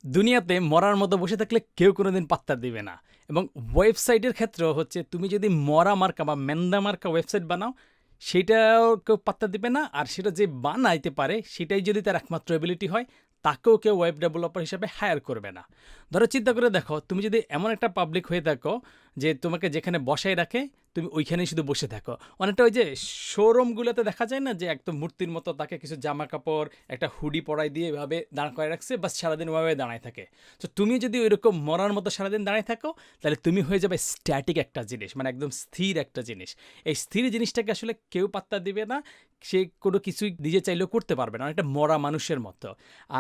দুনিয়াতে মরার মতো বসে থাকলে কেউ কোনোদিন পাত্তা দিবে না। এবং ওয়েবসাইটের ক্ষেত্রেও হচ্ছে তুমি যদি মরা মার্কা বা মেন্দা মার্কা ওয়েবসাইট বানাও, সেটাও কেউ পাত্তা দিবে না। আর সেটা যে বানাইতে পারে সেটাই যদি তার একমাত্র এবিলিটি হয়, তাকেও কেউ ওয়েব ডেভেলপার হিসেবে হায়ার করবে না। ধরো চিন্তা করে দেখো, তুমি যদি এমন একটা পাবলিক হয়ে থাকো যে তোমাকে যেখানে বসায় রাখে তুমি ওইখানেই শুধু বসে থাকো। অনেকটা ওই যে শোরুমগুলোতে দেখা যায় না, যে একদম মূর্তির মতো তাকে কিছু জামা কাপড় একটা হুডি পরাই দিয়ে এভাবে দাঁড় করে রাখছে, বাস সারাদিন ওইভাবে দাঁড়ায় থাকে। তো তুমি যদি ওইরকম মরার মতো সারাদিন দাঁড়ায় থাকো, তাহলে তুমি হয়ে যাবে স্ট্যাটিক একটা জিনিস, মানে একদম স্থির একটা জিনিস। এই স্থির জিনিসটাকে আসলে কেউ পাত্তা দিবে না, সে কোনো কিছুই নিজে চাইলেও করতে পারবে না, একটা মরা মানুষের মতো।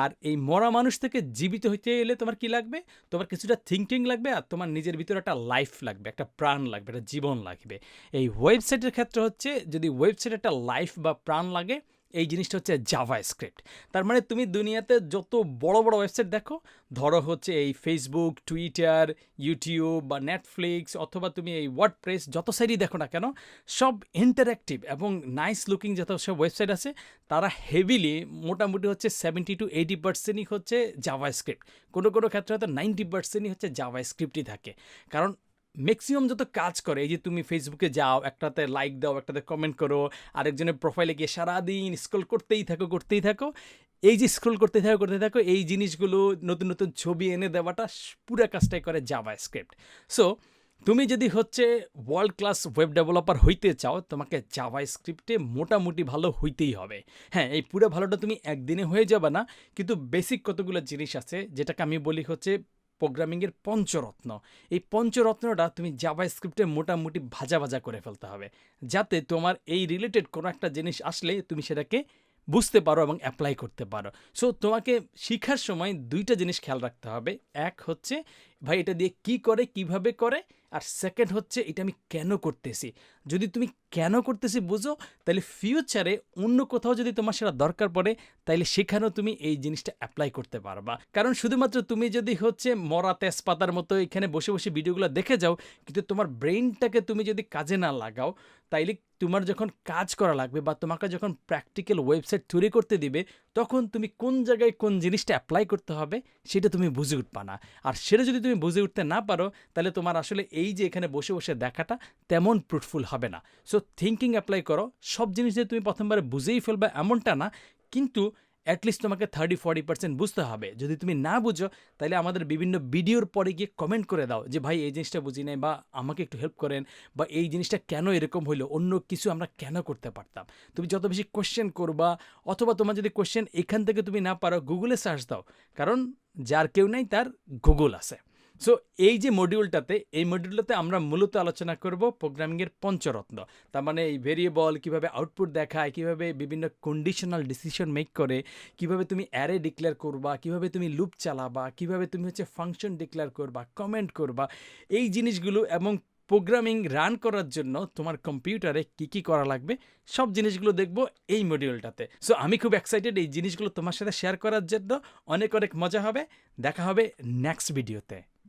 আর এই মরা মানুষ থেকে জীবিত হইতে এলে তোমার কি লাগবে? তোমার কিছুটা থিঙ্কিং লাগবে, আর তোমার নিজের ভিতরে একটা লাইফ লাগবে, একটা প্রাণ লাগবে, একটা জীবন লাগবে। এই ওয়েবসাইটের ক্ষেত্রে হচ্ছে, যদি ওয়েবসাইটে একটা লাইফ বা প্রাণ লাগে, এই জিনিসটা হচ্ছে জাভাস্ক্রিপ্ট। তার মানে তুমি দুনিয়াতে যত বড় বড় ওয়েবসাইট দেখো, ধরো হচ্ছে এই ফেসবুক, টুইটার, ইউটিউব বা নেটফ্লিক্স, অথবা তুমি এই ওয়ার্ডপ্রেস, যত সাইটই দেখো না কেন, সব ইন্টারঅ্যাক্টিভ এবং নাইস লুকিং যত সব ওয়েবসাইট আছে, তারা হেভিলি মোটামুটি হচ্ছে 70-80%ই হচ্ছে জাভাস্ক্রিপ্ট। কোনো কোনো ক্ষেত্রে হয়তো 90%ই হচ্ছে জাভাস্ক্রিপ্টই থাকে। কারণ ম্যাক্সিমাম যত কাজ করে, এই যে তুমি ফেসবুকে যাও, একটাতে লাইক দাও, একটাতে কমেন্ট করো, আরেকজনের প্রোফাইলে গিয়ে সারাদিন স্ক্রল করতেই থাকো। এই যে স্ক্রল করতে থাকো, এই জিনিসগুলো নতুন নতুন ছবি এনে দেওয়াটা পুরো কাজটাই করে জাভাস্ক্রিপ্ট। সো তুমি যদি হচ্ছে ওয়ার্ল্ড ক্লাস ওয়েব ডেভেলপার হইতে চাও, তোমাকে জাভাস্ক্রিপ্টে মোটামুটি ভালো হইতেই হবে। হ্যাঁ, এই পুরো ভালোটা তুমি একদিনে হয়ে যাবে না, কিন্তু বেসিক কতগুলো জিনিস আছে যেটাকে আমি বলি হচ্ছে প্রোগ্রামিংয়ের পঞ্চরত্ন। এই পঞ্চরত্নটা তুমি জাভাস্ক্রিপ্টে মোটামুটি ভাজা ভাজা করে ফেলতে হবে, যাতে তোমার এই রিলেটেড কোনো একটা জিনিস আসলে তুমি সেটাকে বুঝতে পারো এবং অ্যাপ্লাই করতে পারো। সো তোমাকে শেখার সময় দুইটা জিনিস খেয়াল রাখতে হবে। এক হচ্ছে, ভাই এটা দিয়ে কি করে, কিভাবে করে, আর সেকেন্ড হচ্ছে এটা আমি কেন করতেছি। যদি তুমি কেন করতেছি বুঝো, তাহলে ফিউচারে অন্য কোথাও যদি তোমার সেটা দরকার পড়ে, তাইলে সেখানেও তুমি এই জিনিসটা অ্যাপ্লাই করতে পারবা। কারণ শুধুমাত্র তুমি যদি হচ্ছে মরা তেজপাতার মতো এখানে বসে বসে ভিডিওগুলো দেখে যাও, কিন্তু তোমার ব্রেইনটাকে তুমি যদি কাজে না লাগাও, তাইলে তোমার যখন কাজ করা লাগবে বা তোমাকে যখন প্র্যাকটিক্যাল ওয়েবসাইট তৈরি করতে দিবে, তখন তুমি কোন জায়গায় কোন জিনিসটা অ্যাপ্লাই করতে হবে সেটা তুমি বুঝে উঠবা না। আর সেটা যদি তুমি বুঝে উঠতে না পারো, তাহলে তোমার আসলে এই যে এখানে বসে বসে দেখাটা তেমন ফ্রুটফুল হবে না। সো থিঙ্কিং অ্যাপ্লাই করো। সব জিনিস যে তুমি প্রথমবারে বুঝেই ফেলবে এমনটা না, কিন্তু অ্যাটলিস্ট তোমাকে 30-40% বুঝতে হবে। যদি তুমি না বুঝো, তাহলে আমাদের বিভিন্ন ভিডিওর পরে গিয়ে কমেন্ট করে দাও যে ভাই এই জিনিসটা বুঝি নাই, বা আমাকে একটু হেল্প করেন, বা এই জিনিসটা কেন এরকম হইলো, অন্য কিছু আমরা কেন করতে পারতাম। তুমি যত বেশি কোয়েশ্চেন করবা, অথবা তোমার যদি কোয়েশ্চেন এখান থেকে তুমি না পারো, গুগলে সার্চ দাও, কারণ যার কেউ নাই তার গুগল আছে। সো এই যে মডিউলটাতে, এই মডিউলটাতে আমরা মূলত আলোচনা করব প্রোগ্রামিংয়ের পঞ্চরত্ন। তার মানে এই ভেরিয়েবল কীভাবে আউটপুট দেখায়, কীভাবে বিভিন্ন কন্ডিশনাল ডিসিশন মেক করে, কীভাবে তুমি অ্যারে ডিক্লেয়ার করবা, কীভাবে তুমি লুপ চালাবা, কীভাবে তুমি হচ্ছে ফাংশন ডিক্লেয়ার করবা, কমেন্ট করবা, এই জিনিসগুলো, এবং প্রোগ্রামিং রান করার জন্য তোমার কম্পিউটারে কী কী করা লাগবে, সব জিনিসগুলো দেখব এই মডিউলটাতে। সো আমি খুব এক্সাইটেড এই জিনিসগুলো তোমার সাথে শেয়ার করার জন্য। অনেক অনেক মজা হবে। দেখা হবে নেক্সট ভিডিওতে।